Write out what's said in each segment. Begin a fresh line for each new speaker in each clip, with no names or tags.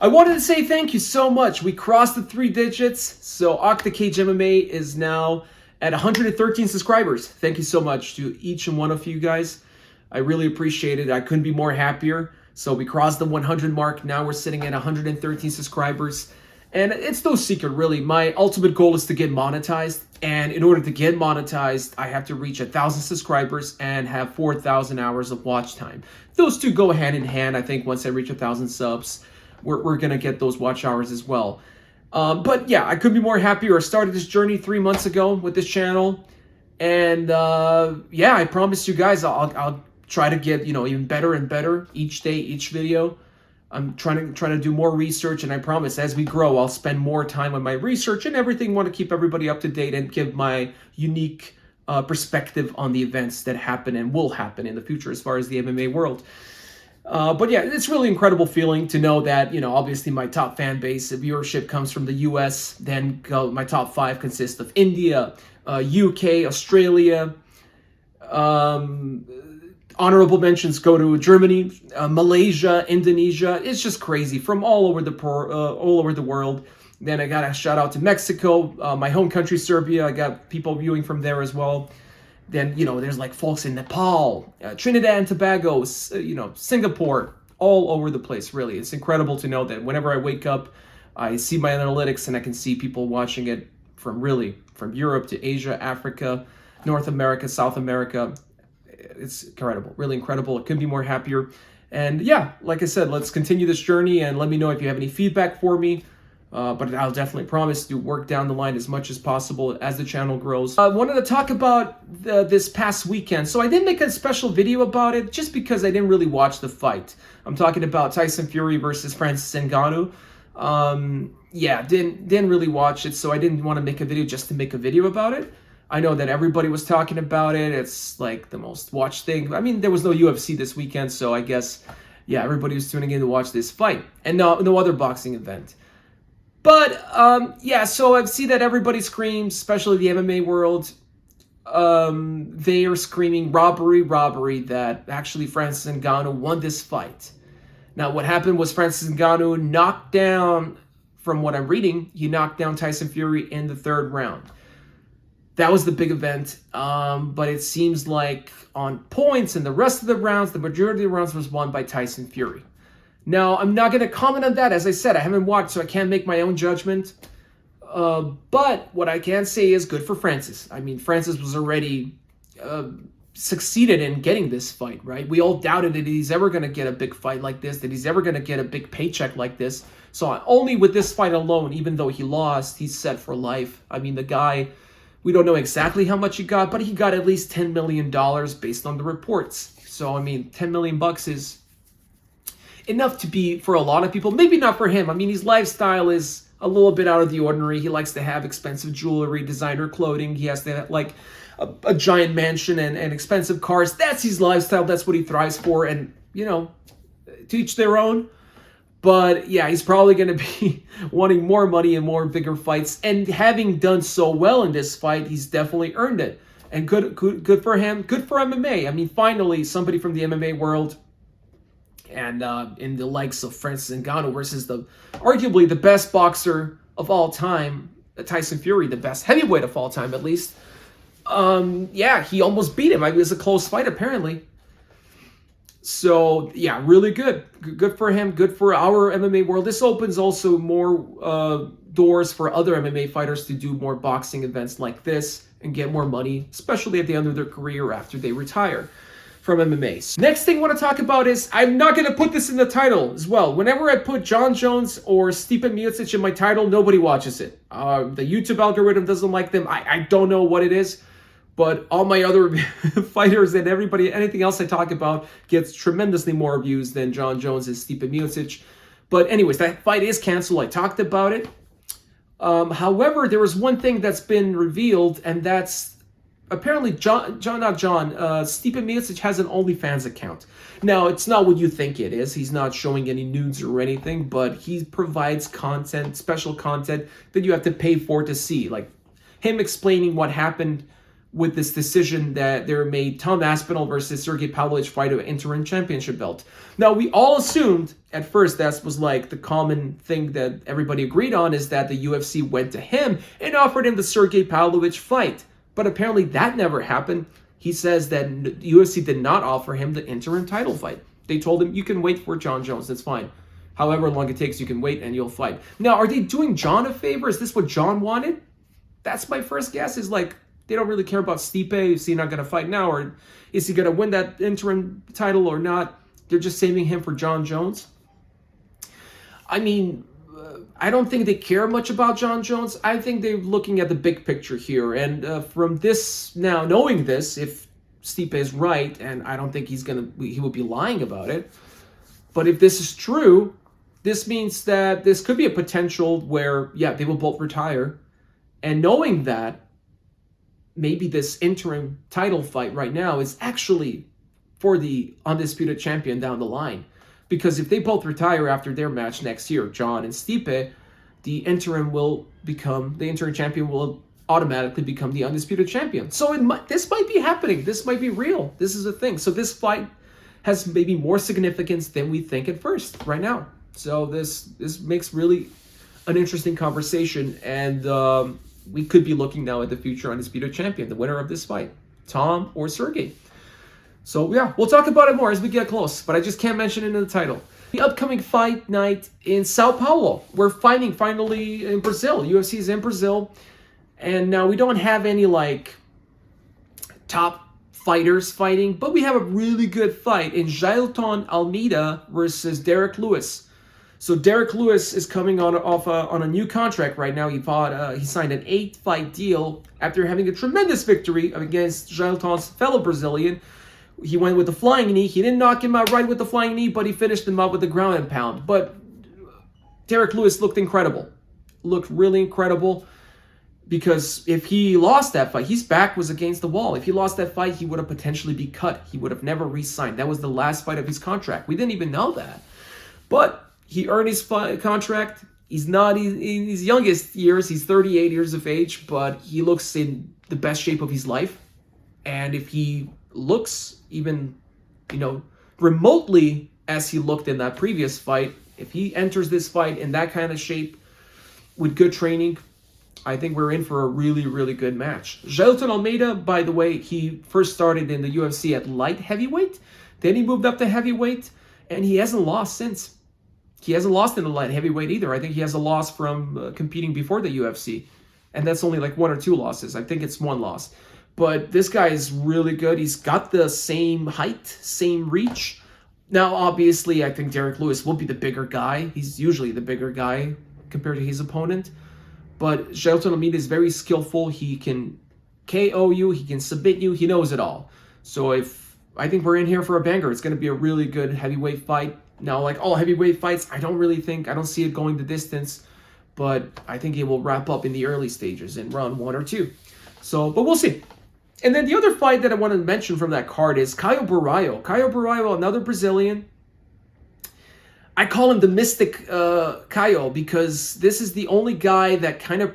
I wanted to say thank you so much. We crossed the 3 digits, so OctaCage MMA is now at 113 subscribers. Thank you so much to each and one of you guys. I really appreciate it. I couldn't be more happier. So we crossed the 100 mark. Now we're sitting at 113 subscribers. And it's no secret, really. My ultimate goal is to get monetized. And in order to get monetized, I have to reach 1,000 subscribers and have 4,000 hours of watch time. Those two go hand in hand. I think once I reach 1,000 subs, we're going to get those watch hours as well. But yeah, I couldn't be more happier. I started this journey 3 months ago with this channel. And yeah, I promise you guys I'll try to get, even better and better each day, each video. I'm trying to do more research, and I promise as we grow, I'll spend more time on my research and everything. Want to keep everybody up to date and give my unique perspective on the events that happen and will happen in the future as far as the MMA world. But yeah, it's really incredible feeling to know that, obviously my top fan base, viewership comes from the US, then my top 5 consist of India, UK, Australia, honorable mentions go to Germany, Malaysia, Indonesia. It's just crazy from all over the world. Then I got a shout out to Mexico, my home country, Serbia. I got people viewing from there as well. Then, there's like folks in Nepal, Trinidad and Tobago, Singapore, all over the place, really. It's incredible to know that whenever I wake up, I see my analytics and I can see people watching it from Europe to Asia, Africa, North America, South America. It's incredible, really incredible. It couldn't be more happier. And yeah, like I said, let's continue this journey and let me know if you have any feedback for me. But I'll definitely promise to work down the line as much as possible as the channel grows. I wanted to talk about this past weekend. So I didn't make a special video about it just because I didn't really watch the fight. I'm talking about Tyson Fury versus Francis Ngannou. Yeah, didn't really watch it, so I didn't want to make a video just to make a video about it. I know that everybody was talking about it. It's like the most watched thing. I mean, there was no UFC this weekend, so I guess, yeah, everybody was tuning in to watch this fight. And no other boxing event. But, yeah, so I see that everybody screams, especially the MMA world. They are screaming robbery, that actually Francis Ngannou won this fight. Now, what happened was Francis Ngannou knocked down, from what I'm reading, he knocked down Tyson Fury in the 3rd round. That was the big event, but it seems like on points and the rest of the rounds, the majority of the rounds was won by Tyson Fury. Now, I'm not going to comment on that. As I said, I haven't watched, so I can't make my own judgment. But what I can say is good for Francis. I mean, Francis was already succeeded in getting this fight, right? We all doubted that he's ever going to get a big fight like this, that he's ever going to get a big paycheck like this. So only with this fight alone, even though he lost, he's set for life. I mean, the guy, we don't know exactly how much he got, but he got at least $10 million based on the reports. So, I mean, 10 million bucks is enough to be for a lot of people. Maybe not for him. I mean, his lifestyle is a little bit out of the ordinary. He likes to have expensive jewelry, designer clothing. He has to have like a giant mansion and expensive cars. That's his lifestyle. That's what he thrives for. And, to each their own. But yeah, he's probably going to be wanting more money and more bigger fights. And having done so well in this fight, he's definitely earned it. And good for him. Good for MMA. I mean, finally, somebody from the MMA world and in the likes of Francis Ngannou versus arguably the best boxer of all time, Tyson Fury, the best heavyweight of all time at least. Yeah, he almost beat him. I mean, it was a close fight apparently. So yeah, really good. Good for him. Good for our MMA world. This opens also more doors for other MMA fighters to do more boxing events like this and get more money, especially at the end of their career after they retire from MMA. So next thing I want to talk about is, I'm not going to put this in the title as well. Whenever I put Jon Jones or Stipe Miocic in my title, nobody watches it. The YouTube algorithm doesn't like them. I don't know what it is, but all my other fighters and anything else I talk about gets tremendously more views than Jon Jones and Stipe Miocic. But anyways, that fight is canceled. I talked about it. However, there was one thing that's been revealed, and that's apparently Stipe Miocic has an OnlyFans account. Now, it's not what you think it is. He's not showing any nudes or anything, but he provides content, special content that you have to pay for to see. Like him explaining what happened with this decision that they made Tom Aspinall versus Sergey Pavlovich fight of interim championship belt. Now, we all assumed at first that was like the common thing that everybody agreed on, is that the UFC went to him and offered him the Sergey Pavlovich fight. But apparently that never happened. He says that UFC did not offer him the interim title fight. They told him, you can wait for John Jones, that's fine. However long it takes, you can wait and you'll fight. Now, are they doing John a favor? Is this what John wanted? That's my first guess, is like, they don't really care about Stipe. Is he not going to fight now? Or is he going to win that interim title or not? They're just saving him for John Jones. I mean, I don't think they care much about John Jones. I think they're looking at the big picture here. And from this, now knowing this, if Stipe is right, and I don't think he would be lying about it. But if this is true, this means that this could be a potential where, yeah, they will both retire. And knowing that, maybe this interim title fight right now is actually for the undisputed champion down the line. Because if they both retire after their match next year, John and Stipe, the interim champion will automatically become the undisputed champion. So this might be happening. This might be real. This is a thing. So this fight has maybe more significance than we think at first right now. So this makes really an interesting conversation, and we could be looking now at the future undisputed champion, the winner of this fight, Tom or Sergey. So yeah, we'll talk about it more as we get close, but I just can't mention it in the title. The upcoming fight night in Sao Paulo. We're fighting finally in Brazil. UFC is in Brazil, and now we don't have any like top fighters fighting, but we have a really good fight in Jailton Almeida versus Derek Lewis. So Derek Lewis is coming on a new contract right now. He signed an 8-fight deal after having a tremendous victory against Jailton's fellow Brazilian. He went with the flying knee. He didn't knock him out right with the flying knee, but he finished him up with the ground and pound. But Derek Lewis looked incredible. Looked really incredible, because if he lost that fight, his back was against the wall. If he lost that fight, he would have potentially been cut. He would have never re-signed. That was the last fight of his contract. We didn't even know that. But he earned his contract. He's not in his youngest years. He's 38 years of age, but he looks in the best shape of his life. And if he looks even, remotely as he looked in that previous fight, if he enters this fight in that kind of shape with good training, I think we're in for a really, really good match. Jailton Almeida, by the way, he first started in the UFC at light heavyweight. Then he moved up to heavyweight, and he hasn't lost since. He hasn't lost in the light heavyweight either. I think he has a loss from competing before the UFC. And that's only like 1 or 2 losses. I think it's 1 loss. But this guy is really good. He's got the same height, same reach. Now, obviously, I think Derek Lewis will be the bigger guy. He's usually the bigger guy compared to his opponent. But Jailton Almeida is very skillful. He can KO you. He can submit you. He knows it all. So I think we're in here for a banger. It's going to be a really good heavyweight fight. Now, like all heavyweight fights, I don't see it going the distance. But I think it will wrap up in the early stages in round 1 or 2. So, but we'll see. And then the other fight that I want to mention from that card is Caio Borralho. Caio Borralho, another Brazilian. I call him the Mystic Caio, because this is the only guy that kind of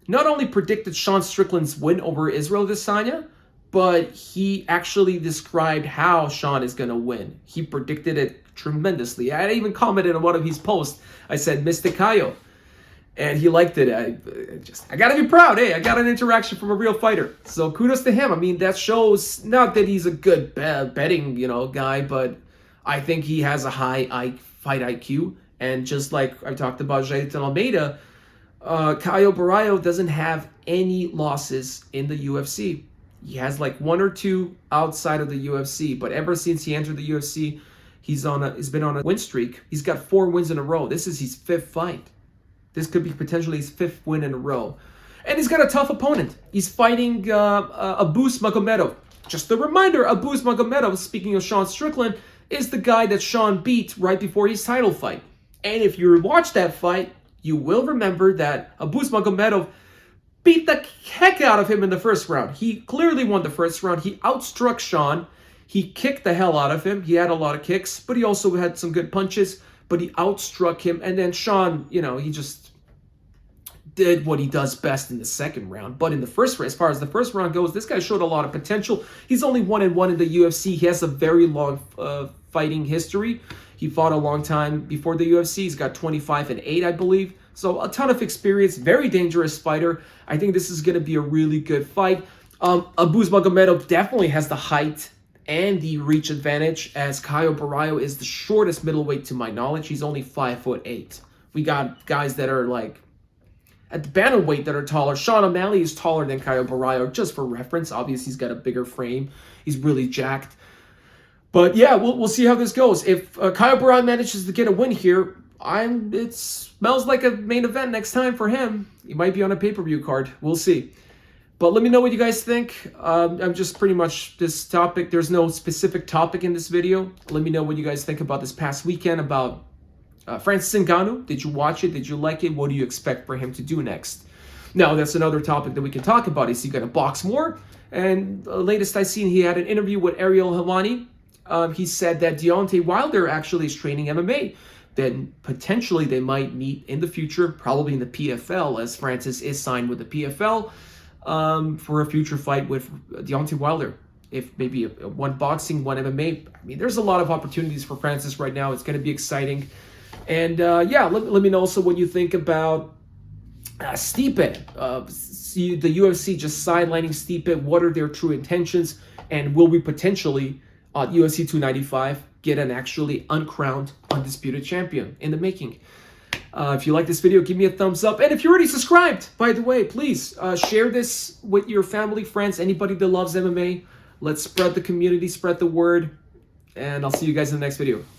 not only predicted Sean Strickland's win over Israel Adesanya, but he actually described how Sean is going to win. He predicted it tremendously. I even commented on one of his posts. I said, Mystic Caio. And he liked it. I got to be proud. Hey, I got an interaction from a real fighter. So kudos to him. I mean, that shows not that he's a good betting, guy, but I think he has a high fight IQ. And just like I talked about Jailton Almeida, Caio Borralho doesn't have any losses in the UFC. He has like 1 or 2 outside of the UFC. But ever since he entered the UFC, he's been on a win streak. He's got 4 wins in a row. This is his 5th fight. This could be potentially his 5th win in a row. And he's got a tough opponent. He's fighting Abus Magomedov. Just a reminder, Abus Magomedov, speaking of Sean Strickland, is the guy that Sean beat right before his title fight. And if you watch that fight, you will remember that Abus Magomedov beat the heck out of him in the first round. He clearly won the first round. He outstruck Sean. He kicked the hell out of him. He had a lot of kicks, but he also had some good punches. But he outstruck him, and then Sean, he just did what he does best in the second round. But in the first round, as far as the first round goes, this guy showed a lot of potential. He's only 1-1 in the UFC. He has a very long fighting history. He fought a long time before the UFC. He's got 25-8, I believe. So a ton of experience, very dangerous fighter. I think this is going to be a really good fight. Abuz Magomedov definitely has the height and the reach advantage, as Caio Borralho is the shortest middleweight to my knowledge. He's only 5'8". We got guys that are like at the bantamweight that are taller. Sean O'Malley is taller than Caio Borralho, just for reference. Obviously, he's got a bigger frame. He's really jacked. But yeah, we'll see how this goes. If Caio Borralho manages to get a win here, it smells like a main event next time for him. He might be on a pay-per-view card. We'll see. But let me know what you guys think. I'm just pretty much this topic. There's no specific topic in this video. Let me know what you guys think about this past weekend, about Francis Ngannou. Did you watch it? Did you like it? What do you expect for him to do next? Now, that's another topic that we can talk about. Is he going to box more? And the latest I seen, he had an interview with Ariel Helwani. He said that Deontay Wilder actually is training MMA. Then potentially they might meet in the future, probably in the PFL, as Francis is signed with the PFL. For a future fight with Deontay Wilder. If maybe one boxing, one MMA. I mean, there's a lot of opportunities for Francis right now. It's going to be exciting. And yeah, let me know also what you think about Stipe. See the UFC just sidelining Stipe. What are their true intentions? And will we potentially, UFC 295, get an actually uncrowned, undisputed champion in the making? If you like this video, give me a thumbs up. And if you're already subscribed, by the way, please share this with your family, friends, anybody that loves MMA. Let's spread the community, spread the word. And I'll see you guys in the next video.